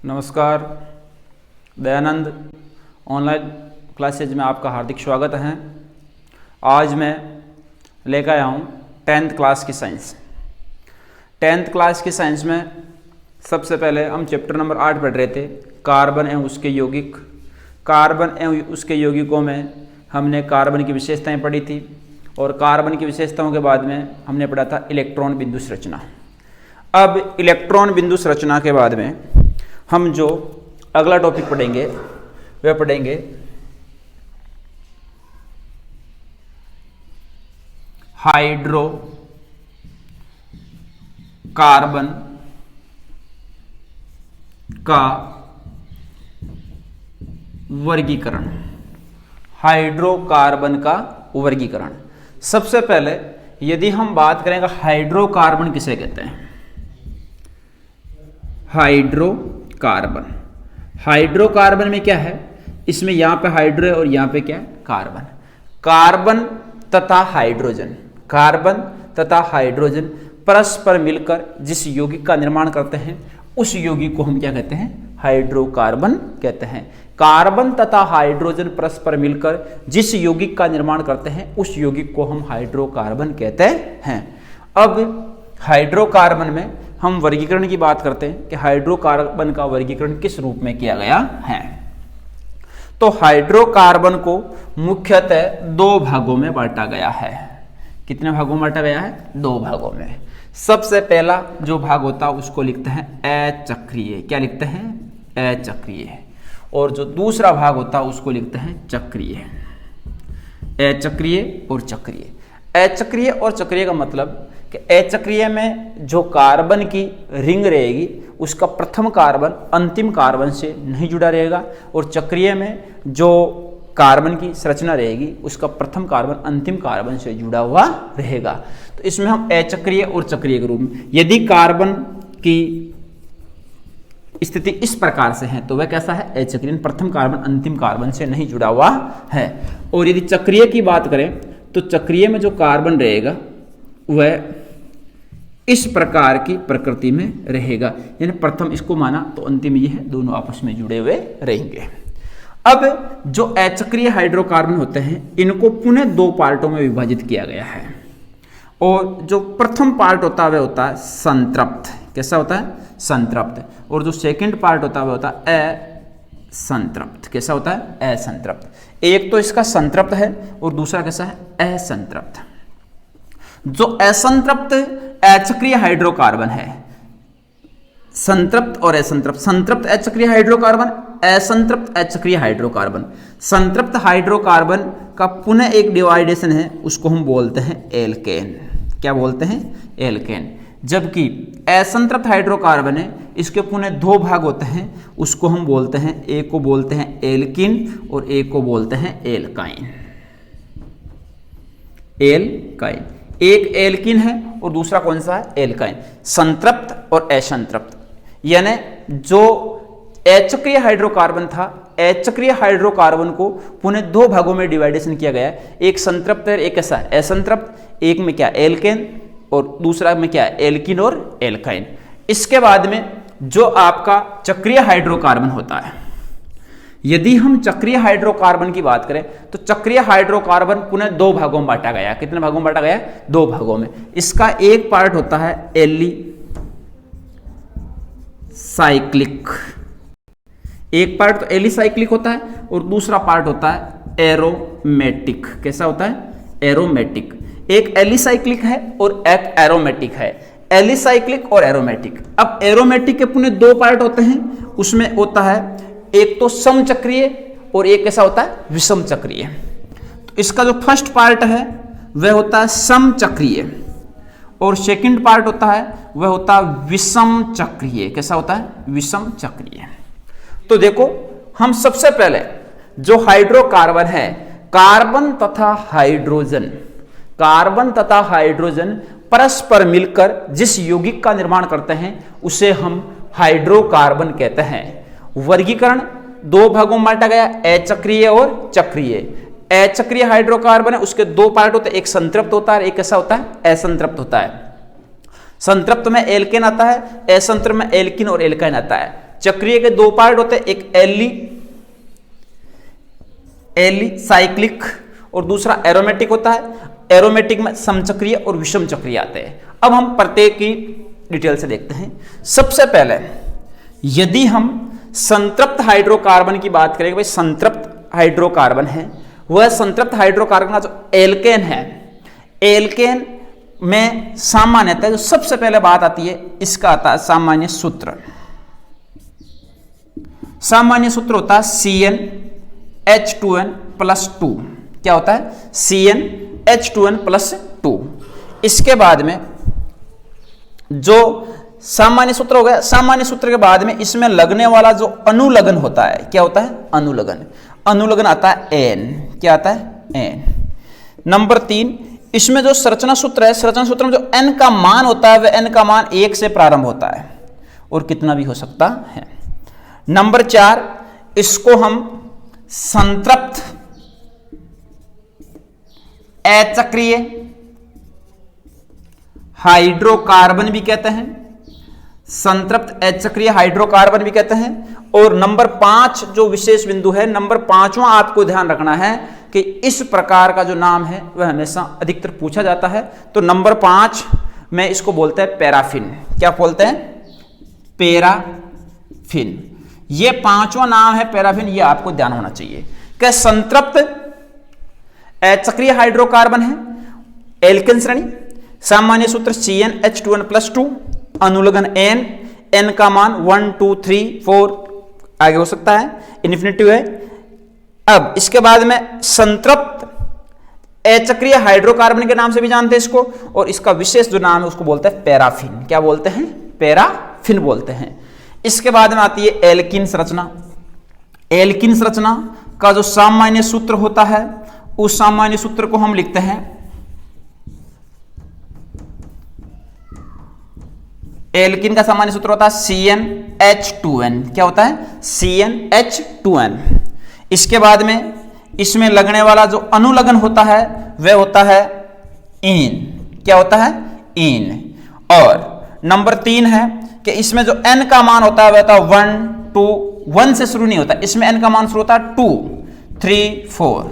नमस्कार। Dayanand online classes में आपका हार्दिक स्वागत है। आज मैं लेकर आया हूँ 10th क्लास की साइंस। 10th क्लास की साइंस में सबसे पहले हम चैप्टर नंबर 8 पढ़ रहे थे, कार्बन एवं उसके यौगिक। कार्बन एवं उसके यौगिकों में हमने कार्बन की विशेषताएं पढ़ी थी और कार्बन की विशेषताओं के बाद में हमने पढ़ा था इलेक्ट्रॉन बिंदु संरचना। अब इलेक्ट्रॉन बिंदु संरचना के बाद में हम जो अगला टॉपिक पढ़ेंगे वह पढ़ेंगे हाइड्रो कार्बन का वर्गीकरण। हाइड्रोकार्बन का वर्गीकरण। सबसे पहले यदि हम बात करेंगे हाइड्रोकार्बन किसे कहते हैं, हाइड्रोकार्बन। हाइड्रोकार्बन में क्या है, इसमें यहां पे हाइड्रो है और यहां पे क्या है, कार्बन। कार्बन तथा हाइड्रोजन, कार्बन तथा हाइड्रोजन परस्पर मिलकर जिस यौगिक का निर्माण करते हैं उस यौगिक को हम क्या कहते हैं, हाइड्रोकार्बन कहते हैं। कार्बन तथा हाइड्रोजन परस्पर मिलकर जिस यौगिक का निर्माण करते हैं उस यौगिक को हम हाइड्रोकार्बन कहते हैं। अब हाइड्रोकार्बन में हम वर्गीकरण की बात करते हैं कि हाइड्रोकार्बन का वर्गीकरण किस रूप में किया गया है। तो हाइड्रोकार्बन को मुख्यतः दो भागों में बांटा गया है। कितने भागों में बांटा गया है, दो भागों में। सबसे पहला जो भाग होता है उसको लिखते हैं अचक्रीय। क्या लिखते हैं, अचक्रीय। और जो दूसरा भाग होता है उसको लिखते हैं चक्रीय। अचक्रीय और चक्रीय। अचक्रीय और चक्रीय का मतलब कि अचक्रीय में जो कार्बन की रिंग रहेगी उसका प्रथम कार्बन अंतिम कार्बन से नहीं जुड़ा रहेगा, और चक्रीय में जो कार्बन की संरचना रहेगी उसका प्रथम कार्बन अंतिम कार्बन से जुड़ा हुआ रहेगा। तो इसमें हम अचक्रीय और चक्रीय के रूप में, यदि कार्बन की स्थिति इस प्रकार से है तो वह कैसा है, अचक्रीय, प्रथम कार्बन अंतिम कार्बन से नहीं जुड़ा हुआ है। और यदि चक्रीय की बात करें तो चक्रीय में जो कार्बन रहेगा वह इस प्रकार की प्रकृति में रहेगा, यानी प्रथम इसको माना तो अंतिम ये है, दोनों आपस में जुड़े हुए रहेंगे। अब जो अचक्रीय हाइड्रोकार्बन होते हैं इनको पुनः दो पार्टों में विभाजित किया गया है, और जो प्रथम पार्ट होता है वह होता है संतृप्त। कैसा होता है, संतृप्त। और जो सेकंड पार्ट होता है वह होता है असंतृप्त। कैसा होता है, असंतृप्त। एक तो इसका संतृप्त है और दूसरा कैसा है, असंतृप्त। जो असंतृप्त अचक्रीय हाइड्रोकार्बन है, संतृप्त और असंतृप्त, संतृप्त अचक्रीय हाइड्रोकार्बन, असंतृप्त अचक्रीय हाइड्रोकार्बन। संतृप्त हाइड्रोकार्बन का पुनः एक डिवाइडेशन है, उसको हम बोलते हैं एल्केन। क्या बोलते हैं, एल्केन। जबकि असंतृप्त हाइड्रोकार्बन है, इसके पुनः दो भाग होते हैं, उसको हम बोलते हैं, एक को बोलते हैं एल्किन और एक को बोलते हैं एल्काइन। एल्काइन, एक एल्किन है और दूसरा कौन सा है, एल्काइन। संतृप्त और असंतृप्त, यानी जो अचक्रीय हाइड्रोकार्बन था, अचक्रीय हाइड्रोकार्बन को पुनः दो भागों में डिवाइडेशन किया गया है, एक संतृप्त है एक ऐसा असंतृप्त। एक में क्या, एल्केन, और दूसरा में क्या है, एल्किन और एल्काइन। इसके बाद में जो आपका चक्रीय हाइड्रोकार्बन होता है, यदि हम चक्रीय हाइड्रोकार्बन की बात करें तो चक्रीय हाइड्रोकार्बन पुनः दो भागों में बांटा गया। कितने भागों में बांटा गया, दो भागों में। इसका एक पार्ट होता है एलिसाइक्लिक, एक पार्ट तो एलिसाइक्लिक होता है और दूसरा पार्ट होता है एरोमेटिक। कैसा होता है, एरोमेटिक। एक एलिसाइक्लिक है और एक एरोमेटिक है, एलिसाइक्लिक और एरोमेटिक। अब एरोमेटिक के पुनः दो पार्ट होते हैं, उसमें होता है एक तो समचक्रीय और एक कैसा होता है, विषम चक्रीय। तो इसका जो फर्स्ट पार्ट है वह होता है समचक्रीय और सेकंड पार्ट होता है वह होता है विषम चक्रीय। कैसा होता है, विषम चक्रीय। तो देखो, हम सबसे पहले जो हाइड्रोकार्बन है, कार्बन तथा हाइड्रोजन, कार्बन तथा हाइड्रोजन परस्पर मिलकर जिस यौगिक का निर्माण करते हैं उसे हम हाइड्रोकार्बन कहते हैं। वर्गीकरण दो भागों में बांटा गया, अचक्रीय और चक्रीय। अचक्रीय हाइड्रोकार्बन है, उसके दो पार्ट होते हैं, एक संतृप्त होता है, एक कैसा होता है, असंतृप्त होता है। संतृप्त में एल्केन आता है, असंतृप्त में एल्किन और एल्काइन आता है। चक्रीय के दो पार्ट होते हैं, एक एलिसाइक्लिक और दूसरा एरोमेटिक होता है। एरोमेटिक में समचक्रीय और विषम चक्रीय आते हैं। अब हम प्रत्येक की डिटेल से देखते हैं। सबसे पहले यदि हम संतृप्त हाइड्रोकार्बन की बात करें, भाई संतृप्त हाइड्रोकार्बन है, वह संतृप्त हाइड्रोकार्बन का जो एल्केन है, एल्केन में सामान्यतः जो सबसे पहले बात आती है, इसका आता है सामान्य सूत्र। सामान्य सूत्र होता है CnH2n+2। क्या होता है? CnH2n+2। इसके बाद में जो सामान्य सूत्र हो गया, सामान्य सूत्र के बाद में इसमें लगने वाला जो अनुलग्न होता है, क्या होता है? अनुलग्न। अनुलग्न आता है N। क्या आता है? N। नंबर 3, इसमें जो संरचना सूत्र है, संरचना सूत्र में जो N का मान होता है, वह N का मान 1 से प्रारंभ होता है और कितना भी हो सकता है। नंबर 4, इसको हम संतृप्त अचक्रीय हाइड्रोकार्बन भी कहते हैं, संतृप्त अचक्रीय हाइड्रोकार्बन भी कहते हैं। और नंबर 5 जो विशेष बिंदु है, नंबर 5वां आपको ध्यान रखना है कि इस प्रकार का जो नाम है वह हमेशा अधिकतर पूछा जाता है। तो नंबर 5 में इसको बोलते हैं पैराफिन। क्या बोलते हैं? पैराफिन। ये 5वां नाम है पैराफिन, ये आपको ध्यान होना चाहिए कि संतृप्त अचक्रीय हाइड्रोकार्बन है, एल्केन श्रेणी, सामान्य सूत्र CnH2n+2, अनुलग्न N का मान 1 2 3 4 आगे हो सकता है, इन्फिनिटिव है। अब इसके बाद में संतृप्त अचक्रीय हाइड्रोकार्बन के नाम से भी जानते हैं इसको, और इसका विशेष जो नाम है उसको बोलते हैं पैराफिन। क्या बोलते हैं? पैराफिन बोलते हैं। इसके बाद में आती है एल्कीन संरचना। एल्कीन संरचना का जो सामान्य सूत्र होता है, उस सामान्य सूत्र को हम लिखते हैं, एल्कीन का सामान्य सूत्र होता है CnH2n। क्या होता है? CnH2n। इसके बाद में इसमें लगने वाला जो अनुलग्न होता है वह होता है इन। क्या होता है? इन। और नंबर 3 है कि इसमें जो N का मान होता है वह होता है 1 2 1 से शुरू नहीं होता, इसमें N का मान शुरू होता है 2 3 4।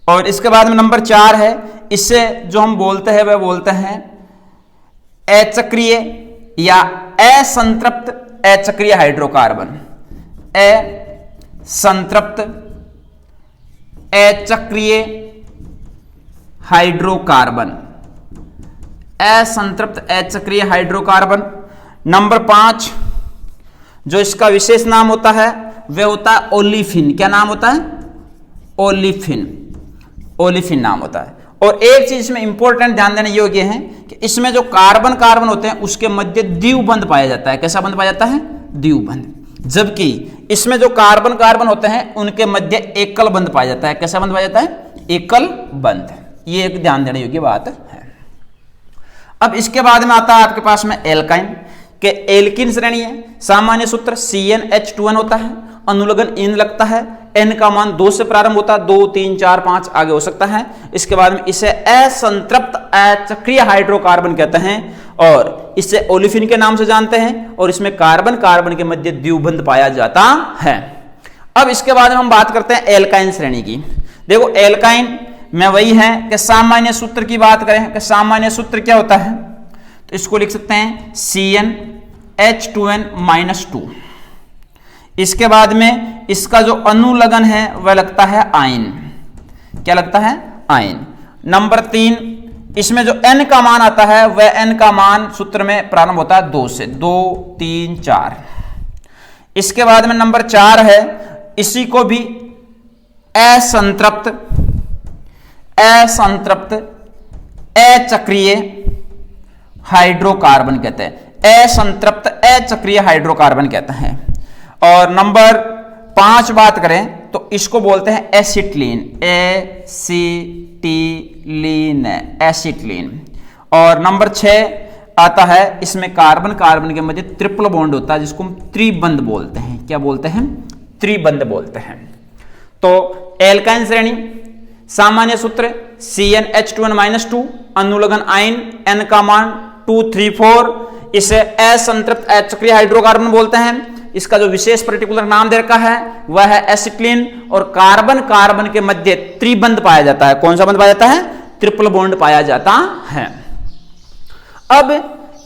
और इसके बाद में नंबर 4 है, इससे जो हम बोलते हैं वह बोलते हैं अचक्रीय या असंतृप्त अचक्रीय हाइड्रोकार्बन। असंतृप्त अचक्रीय हाइड्रोकार्बन, असंतृप्त अचक्रीय हाइड्रोकार्बन। नंबर 5 जो इसका विशेष नाम होता है वह होता है ओलिफिन। क्या नाम होता है? ओलिफिन। ओलिफिन नाम होता है। और एक चीज इसमें इंपॉर्टेंट ध्यान देने योग्य है कि इसमें जो कार्बन कार्बन होते हैं उसके मध्य द्विबंध पाया जाता है। कैसा बंध पाया जाता है? द्विबंध। जबकि इसमें जो कार्बन कार्बन होते हैं उनके मध्य एकल बंध पाया जाता है। कैसा बंध पाया जाता है? एकल बंध। ये एक ध्यान देने योग्य बात है। अब इसके बाद में आता है आपके पास में एल्काइन के एल्कीन श्रेणी है, सामान्य सूत्र CnH2n होता है, अनुलग्न इन लगता है, N का मान 2 से प्रारंभ होता है, 2 3 4 5 आगे हो सकता है। इसके बाद में इसे असंतृप्त अचक्रीय हाइड्रोकार्बन कहते हैं और इसे ओलिफिन के नाम से जानते हैं, और इसमें कार्बन कार्बन के मध्य द्विबंध पाया जाता है। अब इसके बाद में हम बात करते हैं एल्काइन श्रेणी की। देखो एल्काइन में वही है कि सामान्य सूत्र की बात करें कि सामान्य सूत्र क्या होता है, तो इसको लिख सकते हैं CnH2n-2। इसके बाद में इसका जो अनुलग्न है वह लगता है आयन। क्या लगता है? आयन। नंबर 3 इसमें जो N का मान आता है वह N का मान सूत्र में प्रारंभ होता है 2 से, 2 3 4। इसके बाद में नंबर 4 है, इसी को भी असंतृप्त अचक्रीय हाइड्रोकार्बन कहते हैं। असंतृप्त अचक्रीय हाइड्रोकार्बन कहते हैं। और नंबर 5 बात करें तो इसको बोलते हैं एसिटिलीन। एसिटिलीन। और नंबर 6 आता है, इसमें कार्बन कार्बन के मध्य ट्रिपल बॉन्ड होता है जिसको हम त्रिबंध बोलते हैं। क्या बोलते हैं? त्रिबंध बोलते हैं। तो एल्काइन श्रेणी सामान्य सूत्र CnH2n-2, अनुलग्न आयन, N का मान 2 3 4, इसे असंतृप्त अचक्रीय हाइड्रोकार्बन बोलते हैं। इसका जो विशेष पर्टिकुलर नाम दे रखा है वह है एसिटिलीन, और कार्बन कार्बन के मध्य त्रिबंध पाया जाता है। कौन सा बंध पाया जाता है? ट्रिपल बॉन्ड पाया जाता है। अब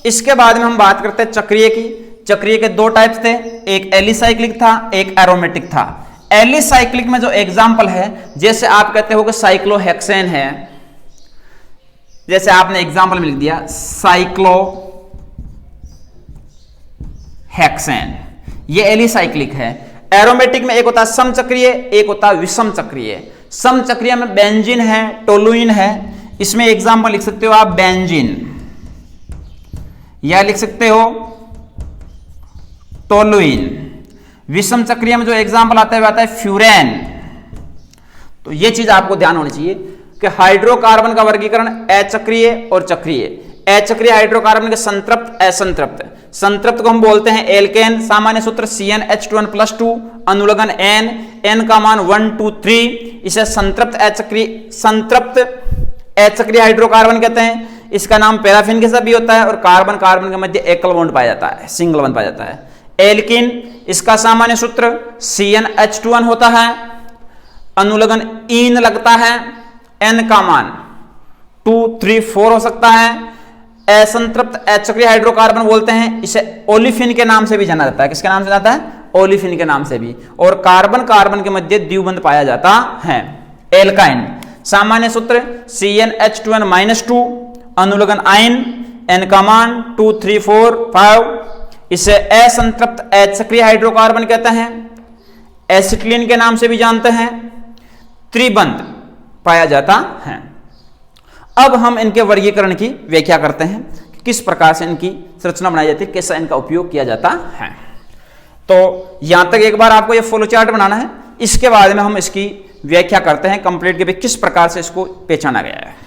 इसके बाद में हम बात करते हैं चक्रीय की। चक्रीय के दो टाइप्स थे, एक एलिसाइक्लिक था, एक एरोमेटिक था। एलिसाइक्लिक में जो एग्जांपल है, जैसे आप कहते हो कि साइक्लोहेक्सेन है, जैसे आपने एग्जांपल में लिख दिया साइक्लोहेक्सेन, ये एलिसाइक्लिक है। एरोमेटिक में एक होता है समचक्रीय, एक होता है विषम चक्रीय। समचक्रीय में बेंजीन है, टोलुइन है, इसमें एग्जांपल लिख सकते हो आप बेंजीन, या लिख सकते हो टोलुइन। विषम चक्रीय में जो एग्जांपल आता है वह आता है फ्यूरेन। तो ये चीज आपको ध्यान होनी चाहिए कि हाइड्रोकार्बन का वर्गीकरण अचक्रीय और चक्रीय। अचक्रीय हाइड्रोकार्बन के संतृप्त, असंतृप्त। संतृप्त को हम बोलते हैं एल्केन, सामान्य सूत्र CnH2n+2, अनुलग्न N, N का मान 1 2 3। इसे संतृप्त अचक्रीय हाइड्रोकार्बन कहते हैं। इसका नाम पैराफिन के साथ भी होता है, और कार्बन कार्बन के मध्य एकल बॉन्ड पाया जाता है, सिंगल बॉन्ड पाया जाता है। एल्किन, इसका सामान्य सूत्र CnH2n होता है, अनुलग्न ईन लगता है, N का मान 2 3 4 हो सकता है। असंतृप्त अचक्रीय हाइड्रोकार्बन बोलते हैं, इसे ओलिफिन के नाम से भी जाना जाता है। किसके नाम से जाता है? ओलिफिन के नाम से भी। और कार्बन कार्बन के मध्य द्विबंध पाया जाता है। एल्काइन, सामान्य सूत्र CnH2n-2, अनुलग्न आयन, N का मान 2 3 4 5। इसे असंतृप्त अचक्रीय हाइड्रोकार्बन कहते हैं, एसिटिलीन के नाम से भी जानते हैं, त्रिबंध पाया जाता है। अब हम इनके वर्गीकरण की व्याख्या करते हैं, किस प्रकार से इनकी संरचना बनाई जाती है, कैसा इनका उपयोग किया जाता है। तो यहां तक एक बार आपको ये फ्लो चार्ट बनाना है, इसके बाद में हम इसकी व्याख्या करते हैं कंप्लीट के भी किस प्रकार से इसको पहचाना गया है।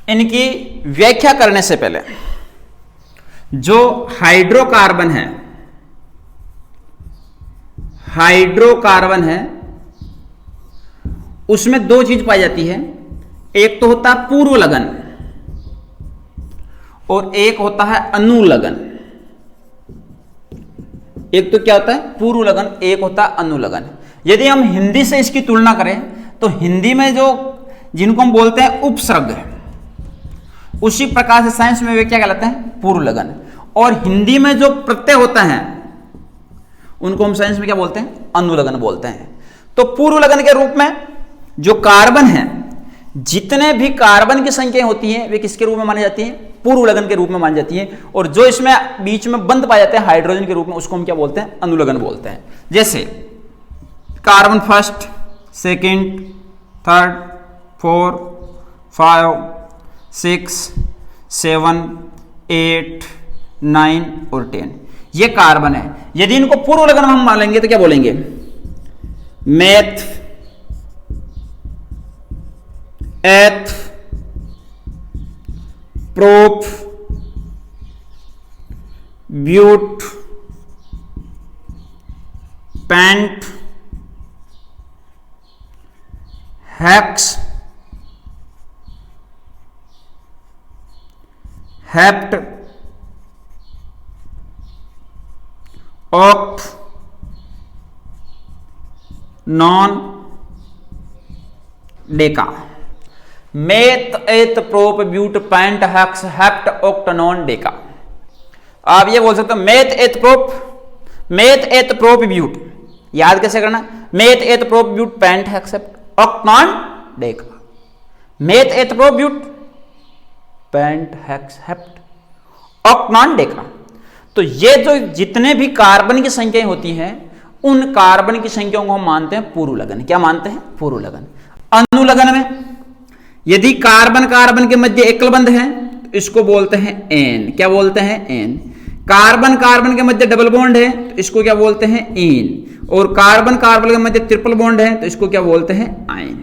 इनकी व्याख्या करने से पहले जो हाइड्रोकार्बन है, हाइड्रोकार्बन है उसमें दो चीज पाई जाती है। एक तो होता है पूर्व लगन और एक होता है अनुलगन। एक तो क्या होता है? पूर्व लगन, एक होता है अनुलगन। यदि हम हिंदी से इसकी तुलना करें तो हिंदी में जो जिनको हम बोलते हैं उपसर्ग, उसी प्रकार से साइंस में वे क्या कहलाते हैं? पूर्व लगन। और हिंदी में जो प्रत्यय होता है उनको हम साइंस में क्या बोलते हैं? अनुलगन बोलते हैं। तो पूर्व लगन के रूप में जो कार्बन है, जितने भी कार्बन की संख्याएं होती हैं वे किसके रूप में मानी जाती हैं? पूर्व लगन के रूप में मानी जाती हैं। और जो इसमें बीच में बंद पाए जाते हैं हाइड्रोजन के रूप में, उसको हम क्या बोलते हैं? अनुलगन बोलते हैं। जैसे कार्बन फर्स्ट, सेकंड, थर्ड, 4 5 6 7 8 9 और 10, ये कार्बन है। यदि इनको पूर्व लगन हम मान लेंगे तो क्या बोलेंगे? Meth, eth, prop, but, pent, hex, hept, oct, non, deca. Meth, eth, prop, but, pent, hex, hept, oct, non, deca. आप ये बोल सकते हो meth, eth, prop, meth, eth, prop, but. याद कैसे करना? Meth, eth, prop, but, pent, hex, hept, oct, non, deca. Meth, eth, prop, but, pent, hex, hept, oct, non, deca. तो ये जो जितने भी कार्बन की संख्याएं होती हैं, उन कार्बन की संख्याओं को हम मानते हैं पूर्व लगन। क्या मानते हैं? पूर्व लगन। अनुलगन में यदि कार्बन कार्बन के मध्य एकल बंध है तो इसको बोलते हैं एन। क्या बोलते हैं? एन। कार्बन कार्बन के मध्य डबल बॉन्ड है तो इसको क्या बोलते हैं? इन। और कार्बन कार्बन के मध्य ट्रिपल बॉन्ड है तो इसको क्या बोलते हैं? आयन।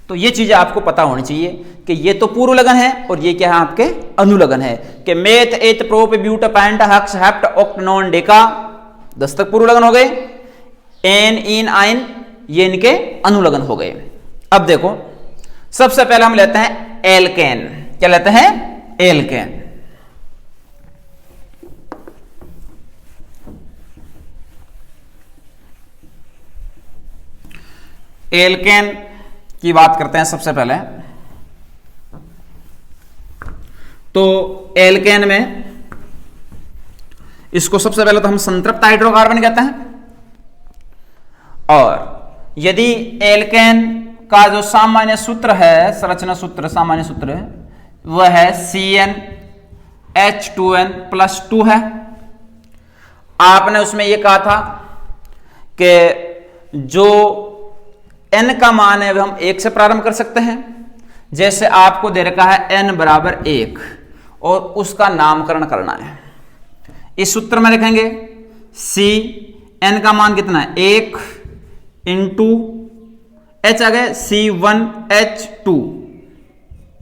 तो ये चीजें आपको पता होनी चाहिए कि ये तो पूर्व लगन है और ये क्या है? आपके अनुलगन है। कि meth, eth, prop, but, pent, hex, hept, oct, non, deca 10 तक पूर्व लगन हो गए। एन, इन, आइन ये इनके अनुलगन हो गए। अब देखो सबसे पहले हम लेते हैं एल्केन। क्या लेते हैं? एल्केन। एल्केन की बात करते हैं सबसे पहले। तो एल्केन में इसको सबसे पहले तो हम संतृप्त हाइड्रोकार्बन कहते हैं। और यदि एल्केन का जो सामान्य सूत्र है, संरचना सूत्र, सामान्य सूत्र वह है CnH2n+2 है। आपने उसमें यह कहा था कि जो n का मान है वह हम 1 से प्रारंभ कर सकते हैं। जैसे आपको दे रखा है n बराबर 1 और उसका नामकरण करना है। इस सूत्र में लिखेंगे n का मान कितना है? 1 इंटू h आ गया C1H2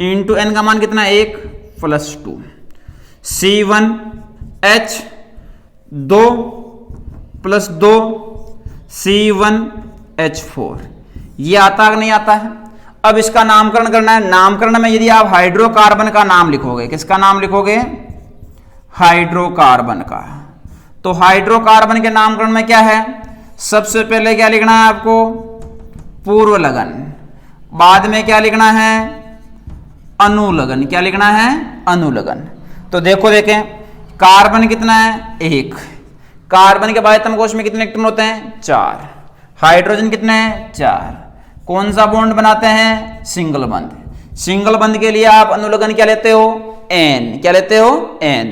इंटू n का मान कितना है? 1 + 2 C1H2 + 2 C1H4। ये आता कि नहीं आता है? अब इसका नामकरण करना है। नामकरण में यदि आप हाइड्रोकार्बन का नाम लिखोगे, किसका नाम लिखोगे? हाइड्रोकार्बन का। तो हाइड्रोकार्बन के नामकरण में क्या है? सबसे पहले क्या लिखना है आपको? पूर्व लगन। बाद में क्या लिखना है? अनुलगन। क्या लिखना है? अनुलगन। तो देखो देखें, कार्बन कितना है? 1। कार्बन के बाह्यतम कोश में कितने इलेक्ट्रॉन होते हैं? 4। हाइड्रोजन कितने हैं? 4। कौन सा बॉन्ड बनाते हैं? सिंगल बंध। सिंगल बंध के लिए आप अनुलगन क्या लेते हो? N। क्या लेते हो? N।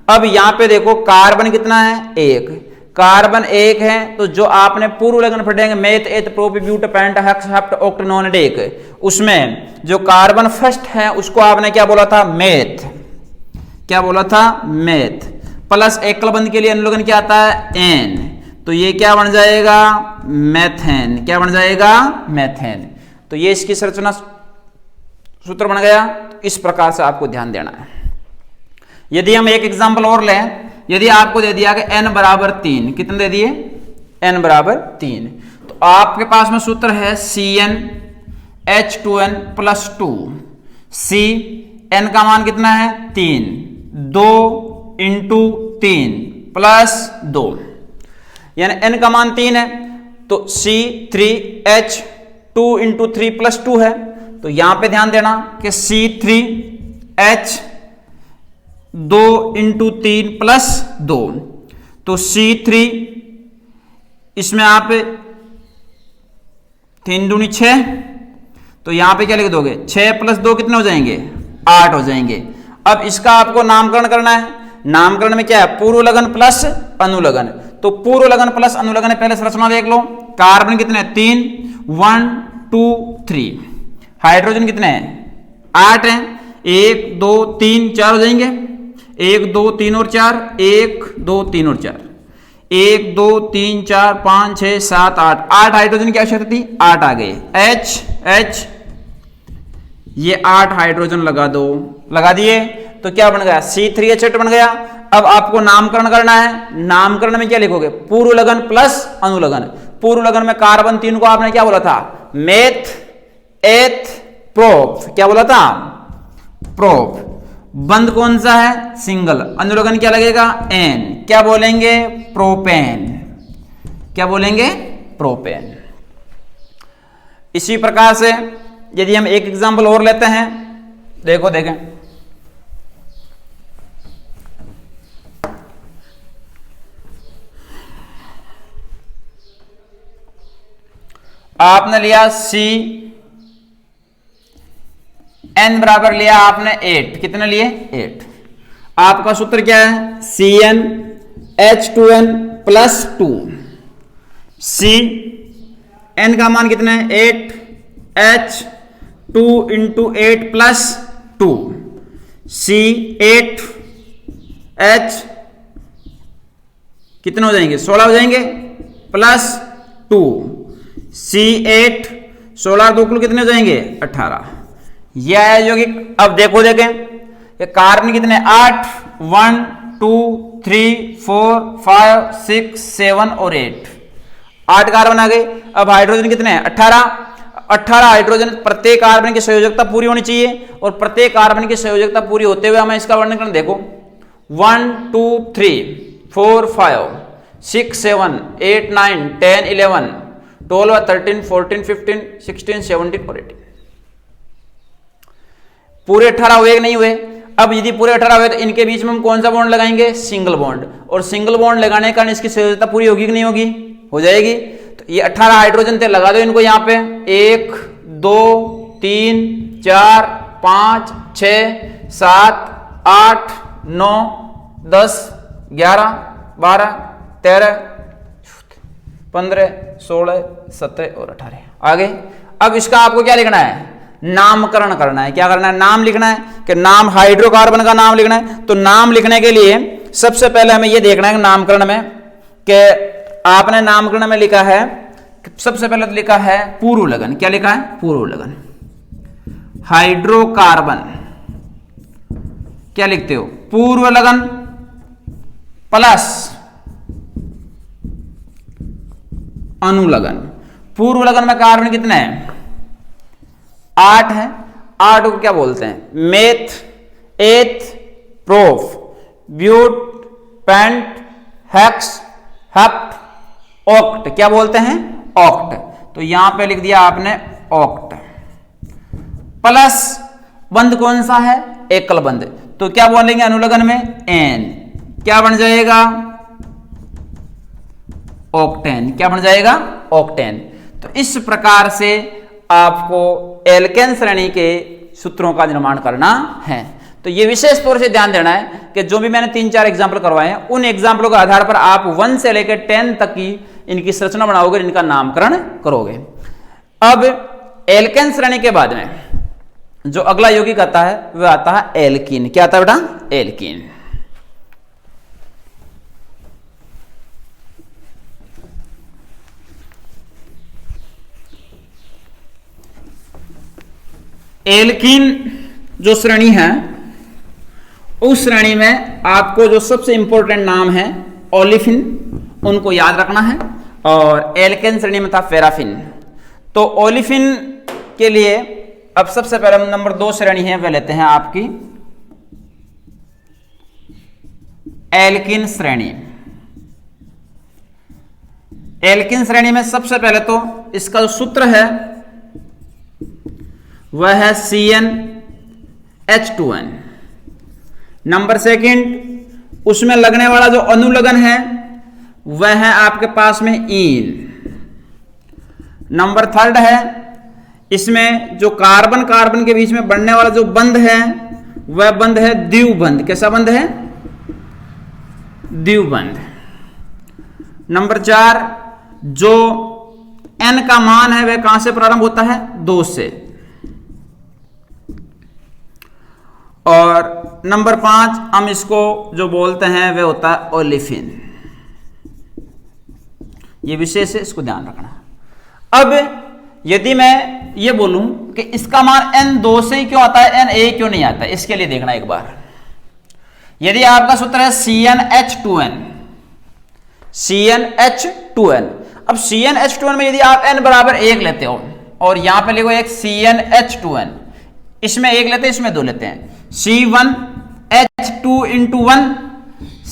अब यहां पे देखो कार्बन कितना है? 1। कार्बन 1 है तो जो आपने पूर्व लगन पढ़ेंगे meth, eth, prop, but, pent, hex, hept, oct, non, dec, उसमें जो कार्बन फर्स्ट है उसको आपने क्या बोला था? मेथ। क्या बोला था? मेथ। प्लस एकल बंध के लिए अनुलगन क्या आता है? N। तो ये क्या बन जाएगा? मेथेन। क्या बन जाएगा? मेथेन। तो ये इसकी संरचना सूत्र बन गया। इस प्रकार से आपको ध्यान देना है। यदि हम एक एग्जांपल और लें, यदि आपको दे दिया कि n बराबर 3, कितने दे दिए? n बराबर 3, तो आपके पास में सूत्र है CnH2n+2। n का मान कितना है? 3। 2 इंटू 3 + 2, यानी n का मान 3 है तो C3H2 इंटू 3 + 2 है। तो यहां पे ध्यान देना कि C3H2 इंटू 3 + 2, तो C3 इसमें आप 3 दूनी 6, तो यहां पे क्या लिख दोगे? 6 + 2 कितने हो जाएंगे? 8 हो जाएंगे। अब इसका आपको नामकरण करना है। नामकरण में क्या है? पूर्व लगन प्लस अनुलगन। तो पूर्व लगन प्लस अनुलगन, पहले संरचना देख लो। कार्बन कितने? 3, 1 2 3। हाइड्रोजन कितने हैं? 8 हैं। 1 2 3 4 हो जाएंगे। 1 2 3 और 4, 1 2 3 और 4, 1 2 3 4 5 6 7 8। 8 हाइड्रोजन की आवश्यकता थी, 8 आ गए। H ये 8 हाइड्रोजन लगा दो। लगा दिए तो क्या बन गया? C3H8 बन गया। अब आपको नामकरण करना है। नामकरण में क्या लिखोगे? पूर्व लगन प्लस अनुलगन। पूर्व लगन में कार्बन 3 को आपने क्या बोला था? Meth, eth, prop. क्या बोला था? प्रोप। बंद कौन सा है? सिंगल। अनुलगन क्या लगेगा? N। क्या बोलेंगे? प्रोपेन। क्या बोलेंगे? प्रोपेन। इसी प्रकार से यदि हम एक एग्जांपल और लेते हैं, देखो देखें, आपने लिया n बराबर लिया आपने 8। कितने लिए? 8। आपका सूत्र क्या है? CnH2n+2। n का मान कितना है? 8। H2 इंटू 8 + 2, C8H कितने हो जाएंगे? 16 हो जाएंगे, +2 C8 16 2 कितने हो जाएंगे? 18। यह है यौगिक। अब देखो देखें कार्बन कितने? 8 1 2 3 4 5 6 7 और 8 कार्बन आ गए। अब हाइड्रोजन कितने हैं? 18 हाइड्रोजन। प्रत्येक कार्बन की संयोजकता पूरी होनी चाहिए और प्रत्येक कार्बन की संयोजकता पूरी होते हुए हमें इसका वर्णन करना। देखो 1 2 3 4 5 6 7 8 9 10 11 12 13 14 15 16 17 और 18। पूरे 18 हुए कि नहीं हुए? अब यदि पूरे 18 हुए तो इनके बीच में हम कौन सा बॉन्ड लगाएंगे? Single bond. और सिंगल बॉन्ड लगाने के कारण इसकी संयोजकता पूरी होगी कि नहीं होगी? हो जाएगी। तो ये 18 हाइड्रोजन थे, लगा दो इनको यहाँ पे। 1 2 3 4 5 6 7 8 9 10 11 12 13 15 16 17 और 18 आगे। अब इसका आपको क्या लिखना है? नामकरण करना है। क्या करना है? नाम लिखना है कि नाम हाइड्रोकार्बन का नाम लिखना है। तो नाम लिखने के लिए सबसे पहले हमें यह देखना है नामकरण में कि आपने नामकरण में लिखा है, सबसे पहले तो लिखा है पूर्व लगन। क्या लिखा है? पूर्व लगन। हाइड्रोकार्बन क्या लिखते हो? पूर्व लगन प्लस अनुलगन। पूर्व लगन में कार्बन कितने हैं? 8 है। 8 को क्या बोलते हैं? Meth, eth, prop, but, pent, hex, hept, oct. क्या बोलते हैं? ऑक्ट। तो यहां पे लिख दिया आपने ऑक्ट। प्लस बंद कौन सा है? एकल बंद। तो क्या बोलेंगे अनुलगन में? एन। क्या बन जाएगा? ऑक्टेन। क्या बन जाएगा? ऑक्टेन। तो इस प्रकार से आपको एल्केन श्रेणी के सूत्रों का निर्माण करना है। तो ये विशेष तौर से ध्यान देना है कि जो भी मैंने 3-4 एग्जाम्पल करवाए हैं उन एग्जाम्पलों के आधार पर आप 1 से लेकर 10 तक की इनकी संरचना बनाओगे, इनका नामकरण करोगे। अब एल्केन श्रेणी के बाद में जो अगला यौगिक आता है वह आता है एल्कीन। क्या आता है बेटा? एल्कीन। एल्कीन जो श्रेणी है उस श्रेणी में आपको जो सबसे इंपॉर्टेंट नाम है ओलिफिन, उनको याद रखना है। और एल्केन श्रेणी में था पैराफिन। तो ओलिफिन के लिए अब सबसे पहले हम नंबर 2 श्रेणी है वह लेते हैं आपकी एल्कीन श्रेणी। एल्कीन श्रेणी में सबसे पहले तो इसका जो सूत्र है वह है CnH2n। नंबर सेकंड उसमें लगने वाला जो अनुलगन है वह है आपके पास में ईन। नंबर थर्ड है इसमें जो कार्बन कार्बन के बीच में बनने वाला जो बंध है वह बंध है द्विबंध। कैसा बंध है? द्विबंध। नंबर 4 जो n का मान है वह कहां से प्रारंभ होता है? 2 से। और नंबर 5 हम इसको जो बोलते हैं वह होता है ओलिफिन। ये विशेष है, इसको ध्यान रखना। अब यदि मैं ये बोलूं कि इसका मान n 2 से ही क्यों आता है, n 1 क्यों नहीं आता है, इसके लिए देखना एक बार। यदि आपका सूत्र है CnH2n, CnH2n। अब CnH2n में यदि आप n बराबर 1 लेते हो और यहां पे लिखो एक CnH2n, इसमें 1 लेते हैं इसमें 2 लेते हैं, C1H2 into 1,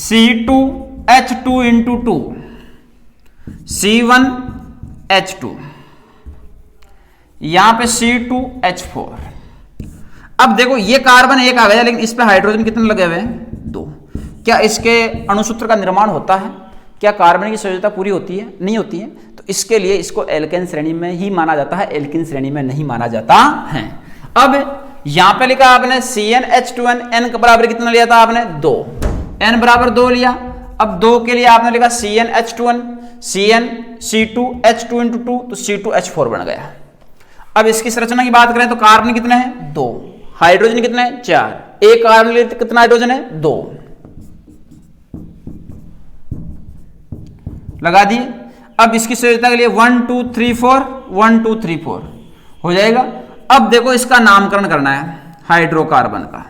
C2H2 into 2, C1H2, यहां पे C2H4। अब देखो ये कार्बन 1 आ गया लेकिन इस पे हाइड्रोजन कितने लगे हुए हैं? 2। क्या इसके अणुसूत्र का निर्माण होता है? क्या कार्बन की संयोजकता पूरी होती है? नहीं होती है। तो इसके लिए इसको एल्केन श्रेणी में ही माना जाता है, एल्कीन श्रेणी में नहीं माना जाता है। अब यहां पे लिखा आपने CnH2n, n के बराबर कितना लिया था आपने? 2। n बराबर 2 लिया। अब 2 के लिए आपने लिखा CnH2n, C2H2 इंटू 2, तो C2H4 बन गया। अब इसकी संरचना की बात करें तो कार्बन कितने हैं? 2। हाइड्रोजन कितने हैं? 4। एक कार्बन लिए कितना हाइड्रोजन है? 2। लगा दिए। अब इसकी संयोजकता के लिए 1 2 3 4, 1 2 3 4 हो जाएगा। अब देखो इसका नामकरण करना है हाइड्रोकार्बन का।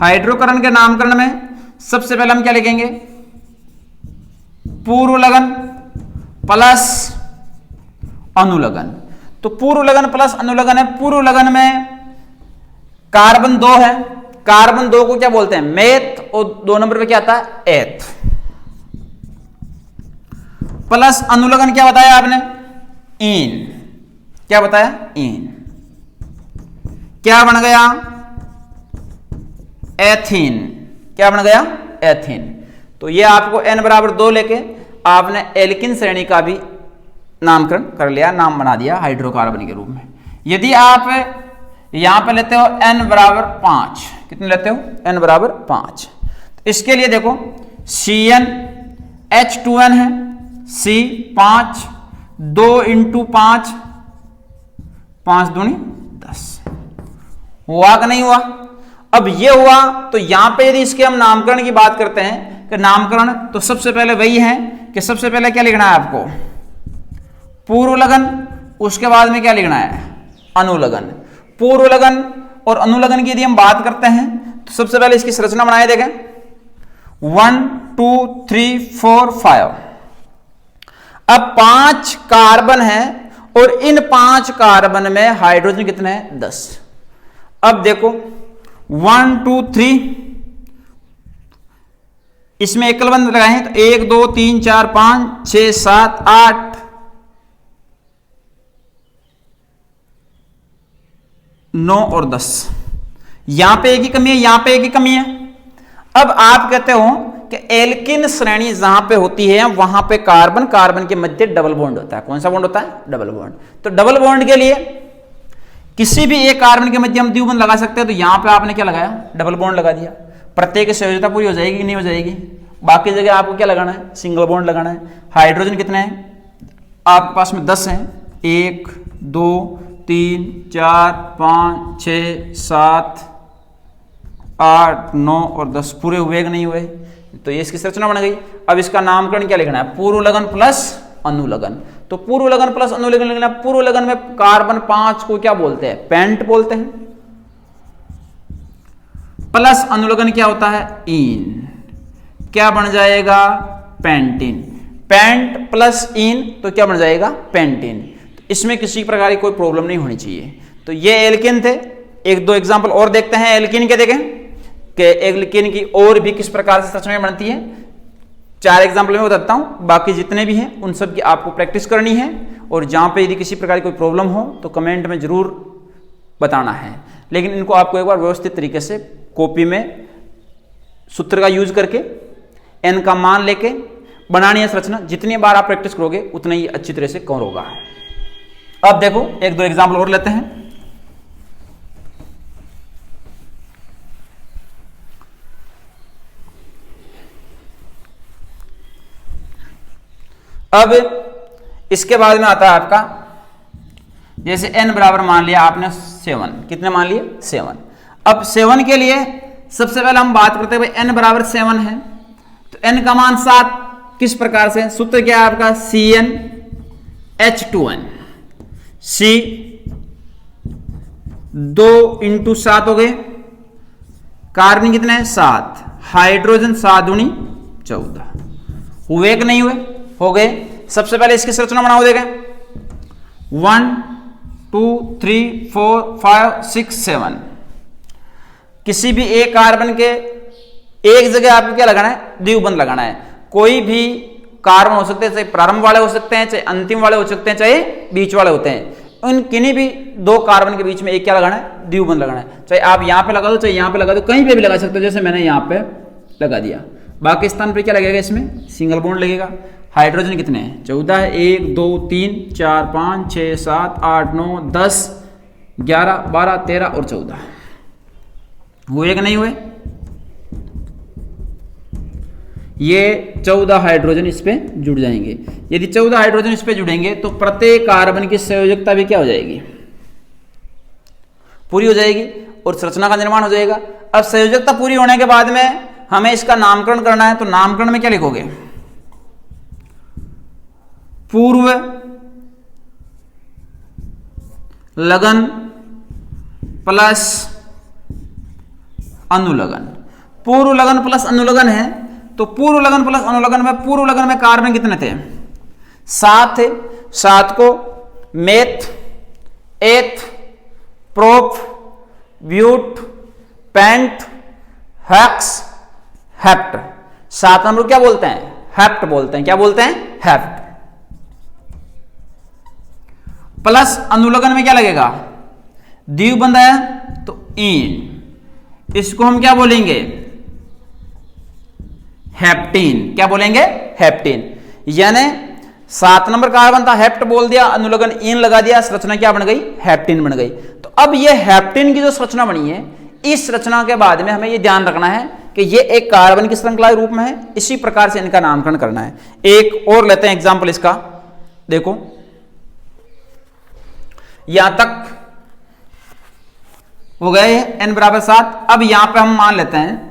हाइड्रोकरण के नामकरण में सबसे पहले हम क्या लिखेंगे, पूर्व लगन प्लस अनुलगन। तो पूर्व लगन प्लस अनुलगन है। पूर्व लगन में कार्बन 2 है, कार्बन 2 को क्या बोलते हैं, मेथ, और 2 नंबर पे क्या आता है, एथ। प्लस अनुलगन क्या बताया आपने, इन। क्या बताया, इन। क्या बन गया, एथीन। क्या बन गया, एथीन। तो ये आपको n बराबर 2 लेके आपने एल्किन श्रेणी का भी नामकरण कर लिया, नाम बना दिया हाइड्रोकार्बन के रूप में। यदि आप यहां पे लेते हो n बराबर 5, कितने लेते हो, n बराबर 5, तो इसके लिए देखो CnH2n है, C 5, 2 × 5, 5 दूनी 10, हुआ कि नहीं हुआ। अब ये हुआ, तो यहां पे यदि इसके हम नामकरण की बात करते हैं कि नामकरण, तो सबसे पहले वही है कि सबसे पहले क्या लिखना है आपको, पूर्व लगन, उसके बाद में क्या लिखना है, अनुलगन। पूर्व लगन और अनुलगन की यदि हम बात करते हैं तो सबसे पहले इसकी संरचना बनाए देखें, 1 2 3 4 5। अब 5 कार्बन है और इन 5 कार्बन में हाइड्रोजन कितने हैं, 10। अब देखो 1 2 3, इसमें एकलबंध लगाए हैं तो 1 2 3 4 5 6 7 8 9 और 10। यहां पे एक ही कमी है, यहां पे एक ही कमी है। अब आप कहते हो कि एल्किन श्रेणी जहां पे होती है वहां पे कार्बन कार्बन के मध्य डबल बॉन्ड होता है। कौन सा बॉन्ड होता है, डबल बॉन्ड। तो डबल बॉन्ड के लिए किसी भी एक कार्बन के मध्य हम द्विबंध लगा सकते हैं। तो यहां पे आपने क्या लगाया, डबल बॉन्ड लगा दिया। प्रत्येक संयोजकता पूरी हो जाएगी कि नहीं हो जाएगी। बाकी जगह आपको क्या लगाना है, सिंगल बॉन्ड लगाना है। हाइड्रोजन कितने हैं आपके पास में, 10 हैं, 1 2 3 4 5 6 7 8 9 और 10, पूरे हुए कि नहीं हुए। तो ये इसकी संरचना बन गई। अब इसका नामकरण क्या लिखना है, पूर्व लगन प्लस अनुलगन। तो पूर्व लगन प्लस अनुलगन लिखना। पूर्व लगन में कार्बन 5 को क्या बोलते हैं, पेंट बोलते हैं। प्लस अनुलगन क्या होता है, इन। क्या बन जाएगा, पेंटीन। पेंट प्लस इन तो क्या बन जाएगा, पेंटीन। तो इसमें किसी प्रकार की कोई प्रॉब्लम नहीं होनी चाहिए। तो ये एल्किन थे। एक दो एग्जांपल और देखते हैं एल्किन के, देखें कि एल्किन की और भी किस प्रकार से संरचना बनती है। 4 एग्जाम्पल में बताता हूं, बाकी जितने भी हैं उन सब की आपको प्रैक्टिस करनी है। और जहां पे यदि किसी प्रकार की कोई प्रॉब्लम हो तो कमेंट में जरूर बताना है। लेकिन इनको आपको एक बार व्यवस्थित तरीके से कॉपी में सूत्र का यूज करके n का मान लेके बनानी है संरचना। जितनी बार आप प्रैक्टिस करोगे उतना ही अच्छी तरह से कवर होगा। अब देखो एक दो एग्जाम्पल और लेते हैं। अब इसके बाद में आता है आपका, जैसे n बराबर मान लिया आपने 7, कितने मान लिए, 7। अब 7 के लिए सबसे पहले हम बात करते हैं भाई n बराबर 7 है तो n का मान 7 किस प्रकार से, सूत्र क्या है आपका, CnH2n। C 2 × 7 हो गए, कार्बन कितने हैं 7, हाइड्रोजन 7 दूनी 14। हुए कि नहीं हुए, हो गए। सबसे पहले इसकी संरचना बनाओ, देखें 1 2 3 4 5 6 7। किसी भी एक कार्बन के एक जगह आपको क्या लगाना है, द्विबंध लगाना है। कोई भी कार्बन हो सकते हैं, चाहे प्रारंभ वाले हो सकते हैं, चाहे अंतिम वाले हो सकते हैं, चाहे बीच वाले होते हैं। उन किन्हीं भी 2 कार्बन के बीच में एक क्या लगाना है, द्विबंध लगाना है। चाहे आप यहां पे लगा दो, चाहे यहां पे लगा दो, कहीं पे भी लगा सकते हो। जैसे मैंने यहां पे लगा दिया। बाकी स्थान पर क्या लगेगा, इसमें सिंगल बॉन्ड लगेगा। हाइड्रोजन कितने हैं, 14 है, 1 2 3 4 5 6 7 8 9 10 11 12 13 और 14। हुए कि नहीं हुए, ये 14 हाइड्रोजन इस पे जुड़ जाएंगे। यदि 14 हाइड्रोजन इस पे जुड़ेंगे तो प्रत्येक कार्बन की संयोजकता भी क्या हो जाएगी, पूरी हो जाएगी और संरचना का निर्माण हो जाएगा। अब संयोजकता पूरी होने के बाद में हमें इसका नामकरण करना है। तो नामकरण में क्या लिखोगे, पूर्व लगन प्लस अनुलग्न। पूर्व लगन प्लस अनुलग्न है, तो पूर्व लगन प्लस अनुलग्न में पूर्व लगन में कार्बन कितने थे? 7 थे। 7 को meth, eth, prop, but, pent, hex, hept. 7 number क्या बोलते हैं? हेप्ट बोलते हैं। क्या बोलते हैं? हेप्ट। प्लस अनुलग्न में क्या लगेगा? द्विबंध है तो इन, इसको हम क्या बोलेंगे? हेप्टीन। क्या बोलेंगे? हेप्टीन। यानी 7 नंबर कार्बन था, हेप्ट बोल दिया, अनुलग्न इन लगा दिया, संरचना क्या बन गई? हेप्टीन बन गई। तो अब ये हेप्टीन की जो संरचना बनी है, इस रचना के बाद में हमें ये ध्यान रखना है कि ये एक कार्बन की श्रृंखला के रूप में है, इसी प्रकार से इनका नामकरण करना है। एक और लेते हैं एग्जांपल इसका, देखो यहां तक हो गए n बराबर 7। अब यहां पे हम मान लेते हैं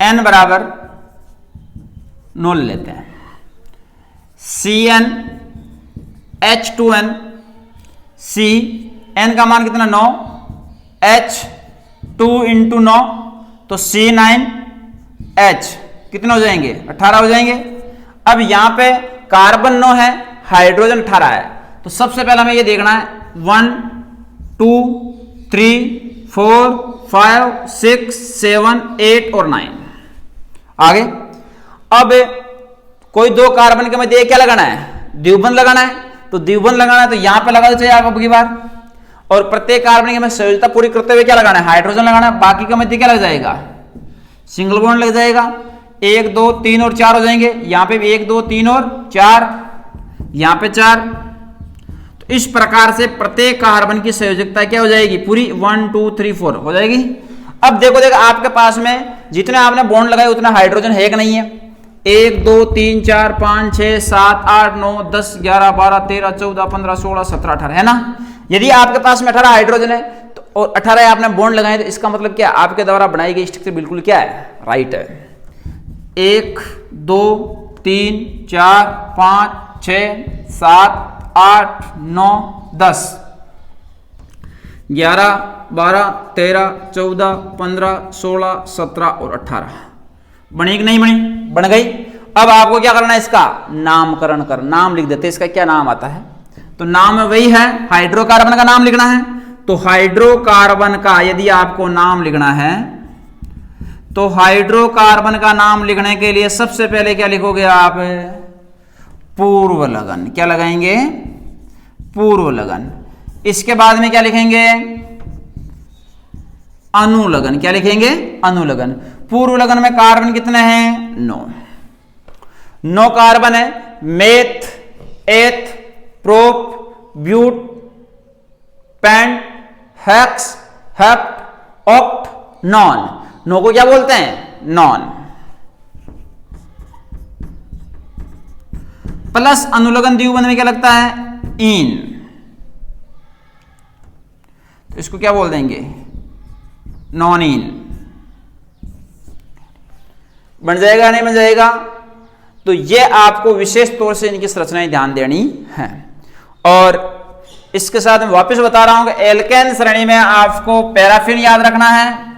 n बराबर 0 लेते हैं। Cn H2n, C n का मान कितना? 9, H 2 इंटू 9 तो C9H कितने हो जाएंगे? 18 हो जाएंगे। अब यहां पे कार्बन 9 है, हाइड्रोजन 18 है, तो सबसे पहले हमें ये देखना है 1 2 3 4 5 6 7 8 और 9। आगे अब कोई दो कार्बन के मध्य क्या लगाना है? द्विबंध लगाना है। तो द्विबंध लगाना है तो यहां पे लगा दो चाहिए आप अब की बार, और प्रत्येक कार्बन के में संयोजकता पूरी करते हुए क्या लगाना है? हाइड्रोजन लगाना है। बाकी के मध्य क्या लग जाएगा? सिंगल बॉन्ड लग जाएगा। 1 2 3 और 4 हो जाएंगे। यहां पे भी 1 2 3 और 4, यहां पे 4। तो इस प्रकार से प्रत्येक कार्बन की संयोजकता क्या हो जाएगी? पूरी 1 2 3 4 हो जाएगी। अब देखो आपके पास में जितने आपने बॉन्ड लगाए उतना हाइड्रोजन है कि नहीं है? 1 2 3 4 5 6 7 8 9 10 11 12 13 14 15 16 17 18 है ना? यदि आपके पास में 18 हाइड्रोजन है तो और 18 आपने बॉन्ड लगाए, तो इसका मतलब क्या? आपके द्वारा बनाई गई स्ट्रक्चर बिल्कुल क्या है? राइट है। 1 2 3 4 5 6 7 8 9 10 11 12 13 14 15 16 17 और 18 बनी कि नहीं बनी? बन गई। अब आपको क्या करना है? इसका नामकरण कर, नाम लिख देते। इसका क्या नाम आता है? तो नाम वही है, हाइड्रोकार्बन का नाम लिखना है। तो हाइड्रोकार्बन का यदि आपको नाम लिखना है तो हाइड्रोकार्बन का नाम लिखने के लिए सबसे पहले क्या लिखोगे आप? पूर्व लगन। क्या लगाएंगे? पूर्व लगन। इसके बाद में क्या लिखेंगे? अनुलग्न। क्या लिखेंगे? अनुलग्न। पूर्व लगन में कार्बन कितने हैं? 9 कार्बन है। Meth, eth, prop, but, pent, hex, hept, oct, non. 9 को क्या बोलते हैं? नॉन। प्लस अनुलग्न द्विबंध में क्या लगता है? इन। तो इसको क्या बोल देंगे? Non in. बन जाएगा नहीं बन जाएगा? तो ये आपको विशेष तौर से इनकी संरचनाएं ध्यान देनी है। और इसके साथ मैं वापस बता रहा हूं कि एल्केन श्रेणी में आपको पैराफिन याद रखना है,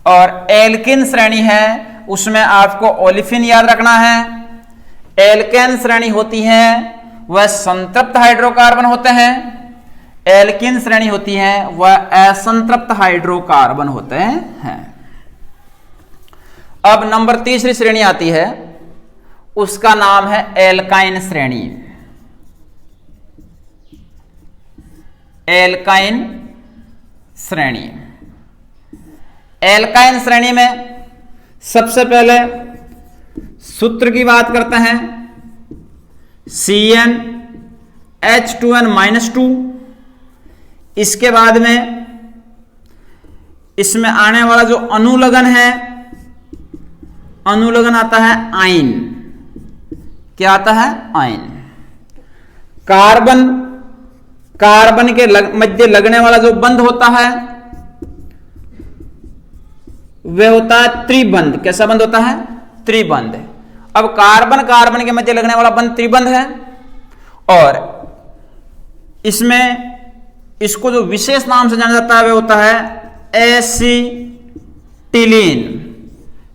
और एल्किन श्रेणी है उसमें आपको ओलिफिन याद रखना है। एल्केन श्रेणी होती है वह संतृप्त हाइड्रोकार्बन होते हैं, एल्किन श्रेणी होती है वह असंतृप्त हाइड्रोकार्बन होते हैं। अब नंबर तीसरी श्रेणी आती है, उसका नाम है एल्काइन श्रेणी। एल्काइन श्रेणी। एल्काइन श्रेणी में सबसे पहले सूत्र की बात करते हैं, CnH2n-2। इसके बाद में इसमें आने वाला जो अनुलग्न है, अनुलग्न आता है आइन। क्या आता है? आइन। कार्बन के मध्य लगने वाला जो बंध होता है वह होता है त्रिबंध। कैसा बंध होता है? त्रिबंध। अब कार्बन कार्बन के मध्य लगने वाला बंध त्रिबंध है, और इसमें इसको जो विशेष नाम से जाना जाता है वह होता है एसिटिलीन।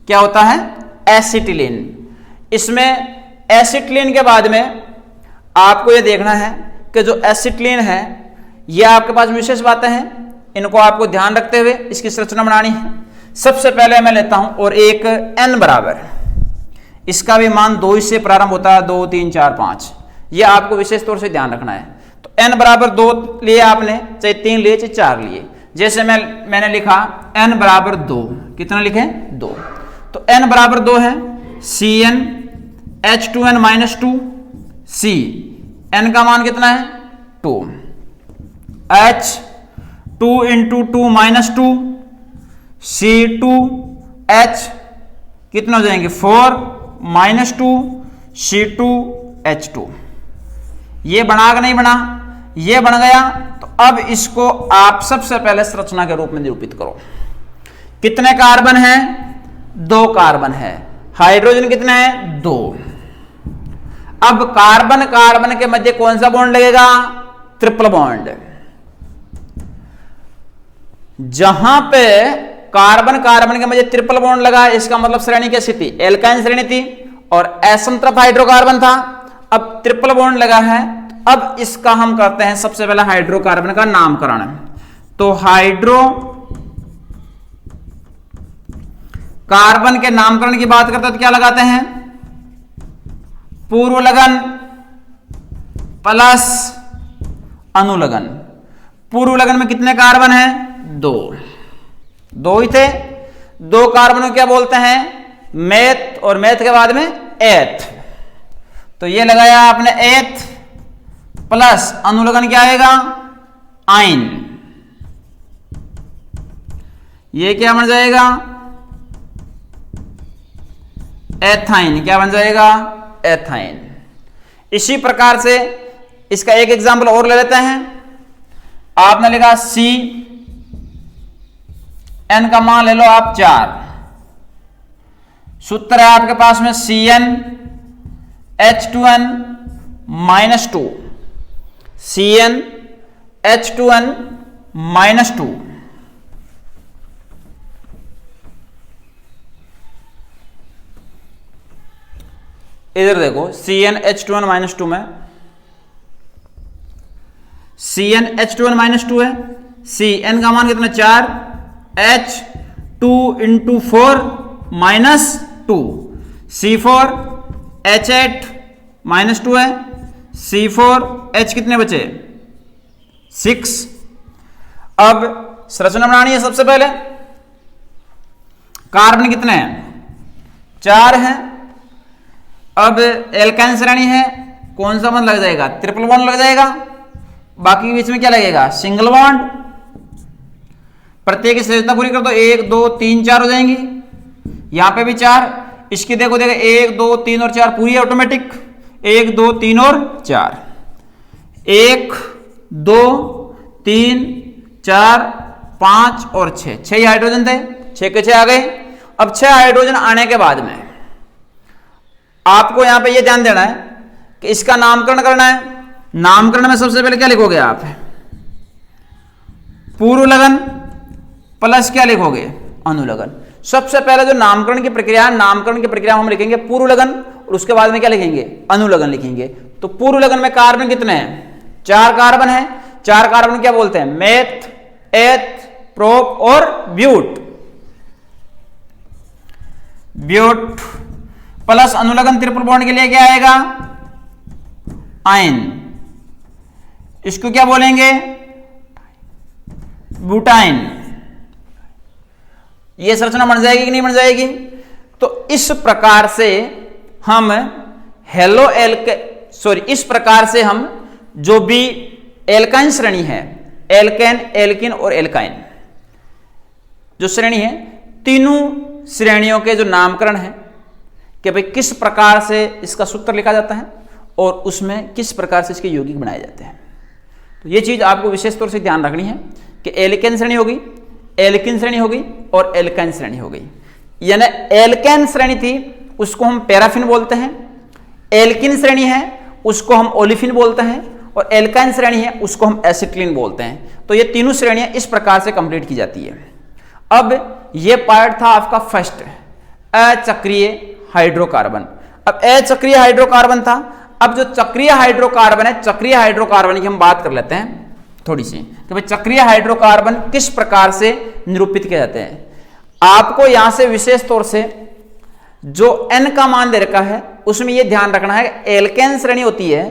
क्या होता है? एसिटिलीन। इसमें एसिटिलीन के बाद में आपको यह देखना है कि जो एसिटिलीन है यह आपके पास विशेष बातें हैं, इनको आपको ध्यान रखते हुए इसकी संरचना बनानी है। सबसे पहले मैं लेता हूं और एक n बराबर, इसका भी मान 2 से प्रारंभ होता है, 2 3 4 5, यह आपको विशेष तौर से ध्यान रखना है। तो n बराबर 2 लिए आपने, चाहे 3 लिए चाहे 4 लिए। जैसे मैंने लिखा n बराबर 2, कितना लिखे? 2। तो n बराबर 2 है Cn H2n minus 2 C, n का मान कितना है? 2। H 2 इंटू 2 माइनस 2 C2H कितने हो जाएंगे? 4 माइनस 2 C2H2। ये बना कि नहीं बना? ये बन गया। तो अब इसको आप सबसे पहले संरचना के रूप में निरूपित करो। कितने कार्बन है? 2 कार्बन है। हाइड्रोजन कितने हैं? 2। अब कार्बन कार्बन के मध्य कौन सा बॉन्ड लगेगा? Triple bond. जहां पे कार्बन कार्बन के मध्य ट्रिपल बॉन्ड लगा, इसका मतलब श्रेणी कैसी थी? एल्काइन श्रेणी थी, और असंतृप्त हाइड्रोकार्बन था। अब ट्रिपल बॉन्ड लगा है, अब इसका हम करते हैं सबसे पहले हाइड्रोकार्बन का नामकरण। तो हाइड्रो कार्बन के नामकरण की बात करते हैं तो क्या लगाते हैं? पूर्व लगन प्लस अनुलगन। पूर्व लगन में कितने कार्बन हैं? 2 ही थे। 2 कार्बन को क्या बोलते हैं? मेथ, और मेथ के बाद में एथ। तो ये लगाया आपने एथ, प्लस अनुलगन क्या आएगा? आइन। ये क्या बन जाएगा? एथाइन। क्या बन जाएगा? एथाइन। इसी प्रकार से इसका एक एग्जाम्पल और ले लेते हैं। आपने लिखा C, n का मान ले लो आप 4। सूत्र है आपके पास में Cn H2n minus 2, Cn H2n minus 2। इधर देखो Cn H2n माइनस 2 में Cn H2n माइनस 2 है। Cn का मान कितना? 4। H 2 into 4 minus 2, C4 H8 minus 2 है। C4 H कितने बचे? 6। अब संरचना बनानी है। सबसे पहले कार्बन कितने हैं? 4 हैं। अब एल्काइन श्रेणी है, कौन सा बॉन्ड लग जाएगा? ट्रिपल बॉन्ड लग जाएगा। बाकी बीच में क्या लगेगा? Single bond. प्रत्येक की संरचना पूरी कर दो, 1 2 3 4 हो जाएंगी। यहां पे भी 4। इसकी देखो 1 2 3 और 4 पूरी ऑटोमेटिक। 1 2 3 और 4, 1 2 3 4 5 और 6। 6 हाइड्रोजन थे, 6 के 6 आ गए। अब 6 हाइड्रोजन आने के बाद में आपको यहां पे ये ध्यान देना है कि इसका नामकरण करना है। नामकरण में सबसे पहले क्या लिखोगे आप? पूर्व लगन प्लस क्या लिखोगे? अनुलगन। सबसे पहले जो नामकरण की प्रक्रिया है, नामकरण की प्रक्रिया हम लिखेंगे पूर्व लगन, और उसके बाद में क्या लिखेंगे? अनुलगन लिखेंगे। तो पूर्व लगन में कार्बन कितने हैं? 4 कार्बन है। 4 कार्बन क्या बोलते हैं? मेथ, एथ, प्रोप और ब्यूट। ब्यूट प्लस अनुलगन ट्रिपल बॉन्ड के लिए क्या आएगा? आयन। इसको क्या बोलेंगे? ब्यूटाइन। यह संरचना बन जाएगी कि नहीं बन जाएगी? तो इस प्रकार से हम इस प्रकार से हम जो भी एल्काइन श्रेणी है, एल्केन, एल्किन और एल्काइन जो श्रेणी है, तीनों श्रेणियों के जो नामकरण है कि भाई किस प्रकार से इसका सूत्र लिखा जाता है और उसमें किस प्रकार से इसके यौगिक बनाए जाते हैं। तो ये चीज आपको विशेष तौर से ध्यान रखनी है कि एल्केन श्रेणी होगी, एल्किन श्रेणी हो गई और एल्काइन श्रेणी हो गई। यानी एल्केन श्रेणी थी उसको हम पैराफिन बोलते हैं, एल्किन श्रेणी है उसको हम ओलिफिन बोलते हैं, और एल्काइन श्रेणी है उसको हम एसिटिलीन बोलते हैं। तो ये तीनों श्रेणियां इस प्रकार से कंप्लीट की जाती है। अब ये पार्ट था आपका फर्स्ट, अचक्रीय हाइड्रोकार्बन। अब अचक्रीय हाइड्रोकार्बन था। अब जो चक्रीय हाइड्रोकार्बन है, चक्रीय हाइड्रोकार्बन की हम बात कर लेते हैं थोड़ी सी, तो भाई चक्रीय हाइड्रोकार्बन किस प्रकार से निरूपित किए जाते हैं। आपको यहां से विशेष तौर से जो n का मान दे रखा है उसमें यह ध्यान रखना है, एल्केन श्रेणी होती है,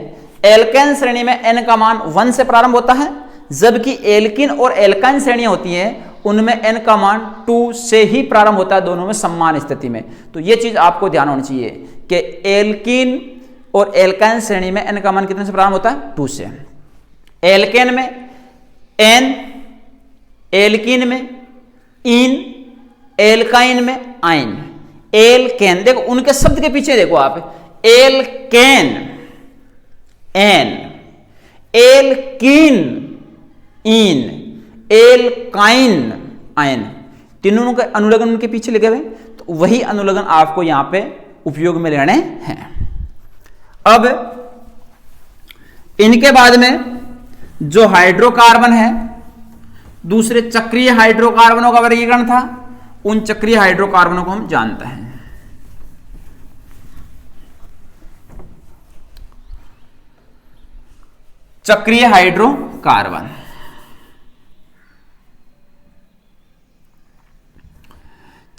एल्केन श्रेणी में n का मान 1 से प्रारंभ होता है, जबकि एल्किन और एल्काइन श्रेणियां होती हैं उनमें n का मान 2 से ही प्रारंभ होता है, दोनों में समान स्थिति में। तो यह चीज आपको ध्यान होनी चाहिए कि एल्किन और एल्काइन श्रेणी में n का मान कितने से प्रारंभ होता है, 2 से। एल्केन में n, एल्किन में इन, एल्काइन में आइन। एल्केन देखो उनके शब्द के पीछे देखो आप, एल्केन एन, एल्किन इन, एल्काइन आइन, तीनों के अनुलग्न उनके पीछे लिखे हुए, तो वही अनुलग्न आपको यहां पे उपयोग में लेने हैं। अब इनके बाद में जो हाइड्रोकार्बन है, दूसरे चक्रीय हाइड्रोकार्बनों का वर्गीकरण था, उन चक्रीय हाइड्रोकार्बनों को हम जानते हैं। चक्रीय हाइड्रोकार्बन,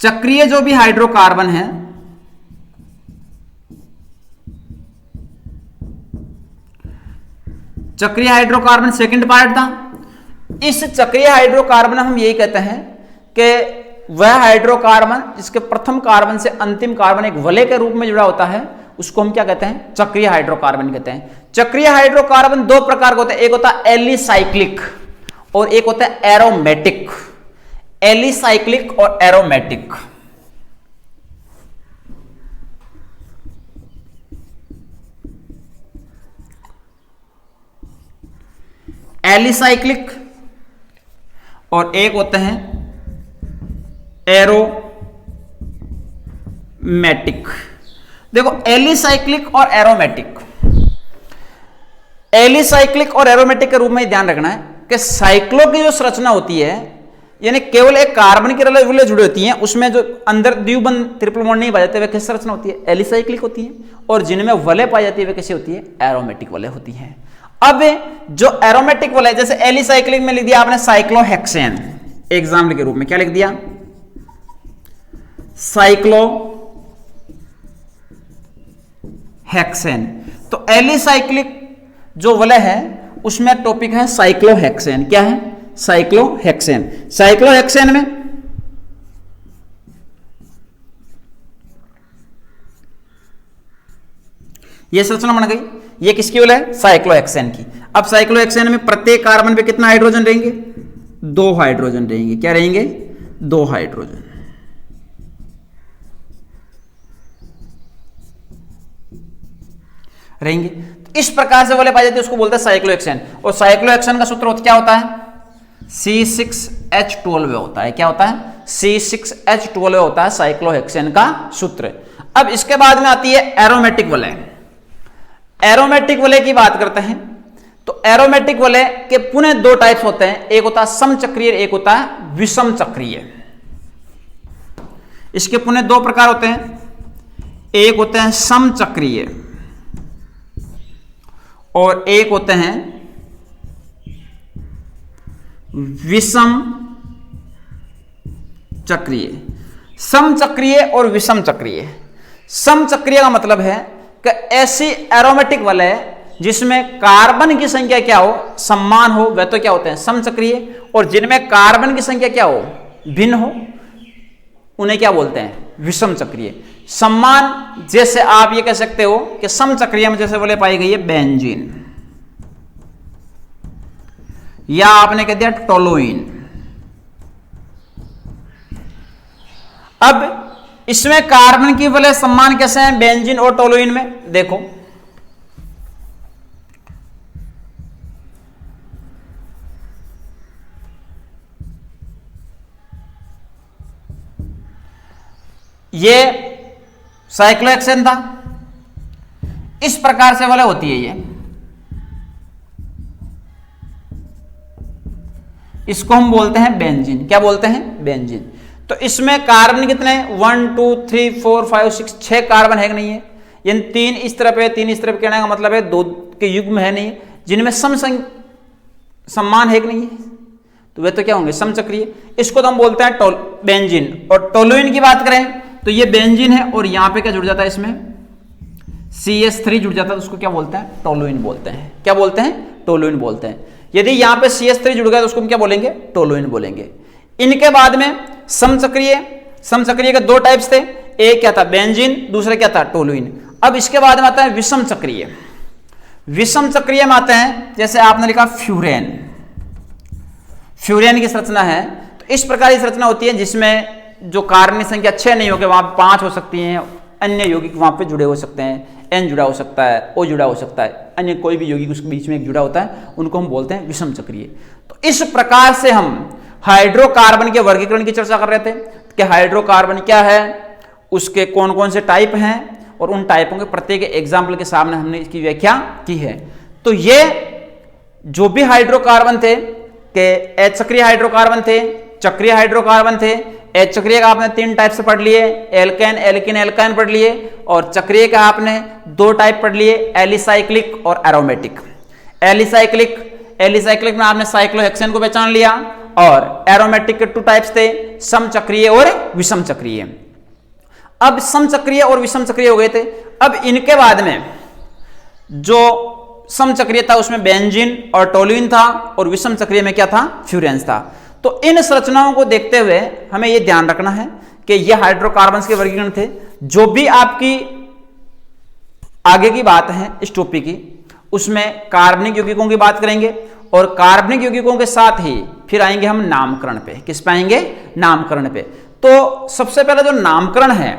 चक्रीय जो भी हाइड्रोकार्बन है चक्रीय हाइड्रोकार्बन सेकंड पार्ट था। इस चक्रीय हाइड्रोकार्बन हम यही कहते हैं कि वह हाइड्रोकार्बन जिसके प्रथम कार्बन से अंतिम कार्बन एक वलय के रूप में जुड़ा होता है उसको हम क्या कहते हैं, चक्रीय हाइड्रोकार्बन कहते हैं। चक्रीय हाइड्रोकार्बन दो प्रकार के होते हैं, एक होता है एलिसाइक्लिक और एक होता है एरोमेटिक। एलिसाइक्लिक और एरोमेटिक। एलिसाइक्लिक और एक होते हैं एरोमेटिक। देखो एलिसाइक्लिक और एरोमेटिक, एलिसाइक्लिक और एरोमेटिक के रूप में ध्यान रखना है कि साइक्लो की जो संरचना होती है, यानी केवल एक कार्बन की रिलेशन जुड़ी होती हैं, उसमें जो अंदर द्विबंध ट्रिपल बॉन्ड नहीं पाए जाते वे किस संरचना होती है, एलिसाइक्लिक होती है, और जिनमें वलय पाई जाती है वे कैसी होती है, एरोमेटिक वलय होती है। अब जो एरोमेटिक वलय, जैसे एलिसाइक्लिक में लिख दिया आपने साइक्लोहेक्सेन, एग्जाम्पल के रूप में क्या लिख दिया, साइक्लोहेक्सेन। तो एलिसाइक्लिक जो वलय है उसमें टॉपिक है साइक्लोहेक्सेन। क्या है, साइक्लोहेक्सेन। साइक्लोहेक्सेन में यह संरचना बन गई, ये किसकी वलय है, साइक्लोहेक्सेन की। अब साइक्लोहेक्सेन में प्रत्येक कार्बन पे कितना हाइड्रोजन रहेंगे, 2 हाइड्रोजन रहेंगे। क्या रहेंगे, 2 हाइड्रोजन। रहेंगे। तो इस प्रकार से वलय पाई जाती है, उसको बोलते हैं साइक्लोहेक्सेन। और साइक्लोहेक्सेन का सूत्र क्या होता है, C6H12 होता है। क्या होता है, C6H12 होता है साइक्लोहेक्सेन का सूत्र। अब इसके बाद में आती है एरोमेटिक वलय। एरोमेटिक वलय की बात करते हैं तो एरोमेटिक वलय के पुनः 2 टाइप्स होते हैं, एक होता है समचक्रीय, एक होता है विषम चक्रीय। इसके पुनः 2 प्रकार होते हैं, एक होते हैं समचक्रीय और एक होते हैं विषम चक्रीय। समचक्रीय और विषम चक्रीय। समचक्रीय का मतलब है कि ऐसी एरोमेटिक वलय जिसमें कार्बन की संख्या क्या हो, समान हो, वह तो क्या होते हैं समचक्रीय, और जिनमें कार्बन की संख्या क्या हो, भिन्न हो, उन्हें क्या बोलते हैं, विषम चक्रीय। समान, जैसे आप ये कह सकते हो कि समचक्रीय में जैसे वलय पाई गई है बेंजीन, या आपने कह दिया टोलुइन। अब इसमें कार्बन की वलय समान कैसे हैं बेंजीन और टोलुइन में, देखो ये साइक्लोहेक्सेन था। इस प्रकार से वाला होती है ये, इसको हम बोलते हैं बेंजीन। क्या बोलते हैं? बेंजीन। तो इसमें कार्बन कितने हैं? 1 2 3 4 5 6 6 कार्बन है कि नहीं है? यानी 3 इस तरफ है, 3 इस तरफ, कहने का मतलब है 2 के युग्म है नहीं, जिनमें सम्मान है कि नहीं है? तो वे तो क्या होंगे? समचक्रीय। इसको तो हम बोलते हैं बेंजीन। और टोलुइन की बात करें तो ये बेंजीन है और यहां पे क्या जुड़ जाता है? इसमें CH3 जुड़ जाता है, तो उसको क्या बोलते हैं? टोलुइन बोलते हैं। क्या बोलते हैं? टोलुइन बोलते हैं। यदि यहां पे CH3 जुड़ गया तो उसको हम क्या बोलेंगे? टोलुइन बोलेंगे। इनके बाद में समचक्रीय के 2 टाइप्स थे, एक क्या था? बेंजीन, दूसरा क्या था? टोलुइन। अब इसके बाद में आता है विषम चक्रीय। विषम चक्रीय में आते हैं, जैसे आपने लिखा फ्यूरेन। फ्यूरेन की संरचना है, तो इस प्रकार की संरचना होती है जिसमें जो कार्बन की संख्या 6 नहीं होगी, वहां 5 हो सकती हैं, अन्य यौगिक वहां पे जुड़े हो सकते हैं, N जुड़ा हो सकता है, O जुड़ा हो सकता है, अन्य कोई भी यौगिक उसके बीच में एक जुड़ा होता है, उनको हम बोलते हैं विषम चक्रीय। तो इस प्रकार से हम हाइड्रोकार्बन के वर्गीकरण की चर्चा कर रहे थे कि हाइड्रोकार्बन क्या है, उसके कौन कौन से टाइप हैं, और उन टाइपों के प्रत्येक एग्जाम्पल के सामने हमने इसकी व्याख्या की है। तो ये जो भी हाइड्रोकार्बन थे कि H चक्रीय हाइड्रोकार्बन थे, चक्रीय हाइड्रोकार्बन थे। H चक्रीय का आपने 3 टाइप से पढ़ लिए, एल्केन, एल्किन, एल्काइन पढ़ लिए, और चक्रीय का आपने 2 टाइप पढ़ लिए, एलिसाइक्लिक और एरोमेटिक। एलिसाइक्लिक में आपने साइक्लोहेक्सेन को पहचान लिया, और एरोमेटिक के 2 टाइप्स थे, समचक्रीय और विषम चक्रीय। अब समचक्रीय और विषम चक्रीय हो गए थे। अब इनके बाद में जो समचक्रीय था उसमें बेंजीन और टोलुइन था, और विषम चक्रीय में क्या था? फ्यूरेंस था। तो इन संरचनाओं को देखते हुए हमें यह ध्यान रखना है कि ये हाइड्रोकार्बन्स के वर्गीकरण थे। जो भी आपकी आगे की बात है इस टॉपिक की, उसमें कार्बनिक यौगिकों की बात करेंगे, और कार्बनिक यौगिकों के साथ ही फिर आएंगे हम नामकरण पे। किस पे आएंगे? नामकरण पे। तो सबसे पहले जो नामकरण है,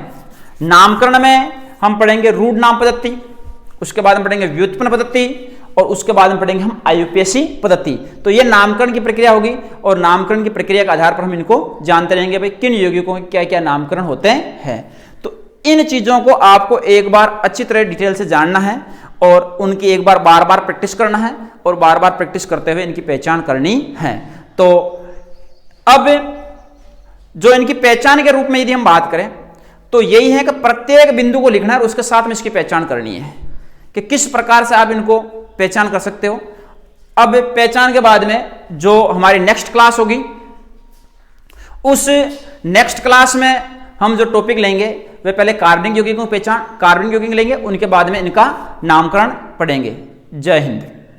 नामकरण में हम पढ़ेंगे रूढ़ नाम पद्धति, उसके बाद हम पढ़ेंगे व्युत्पन्न पद्धति, और उसके बाद में पढ़ेंगे हम आयुपेशी पद्धति। तो ये नामकरण की प्रक्रिया होगी, और नामकरण की प्रक्रिया के आधार पर हम इनको जानते रहेंगे भाई किन यौगिकों के क्या क्या नामकरण होते हैं। तो इन चीजों को आपको एक बार अच्छी तरह डिटेल से जानना है, और उनकी एक बार बार बार प्रैक्टिस करना है, और बार बार प्रैक्टिस करते हुए इनकी पहचान करनी है। तो अब जो इनकी पहचान के रूप में यदि हम बात करें तो यही है कि प्रत्येक बिंदु को लिखना है और उसके साथ में इसकी पहचान करनी है कि किस प्रकार से आप इनको पहचान कर सकते हो। अब पहचान के बाद में जो हमारी नेक्स्ट क्लास होगी, उस नेक्स्ट क्लास में हम जो टॉपिक लेंगे वे पहले कार्बनिक यौगिकों की पहचान, कार्बनिक यौगिक लेंगे, उनके बाद में इनका नामकरण पढ़ेंगे। जय हिंद।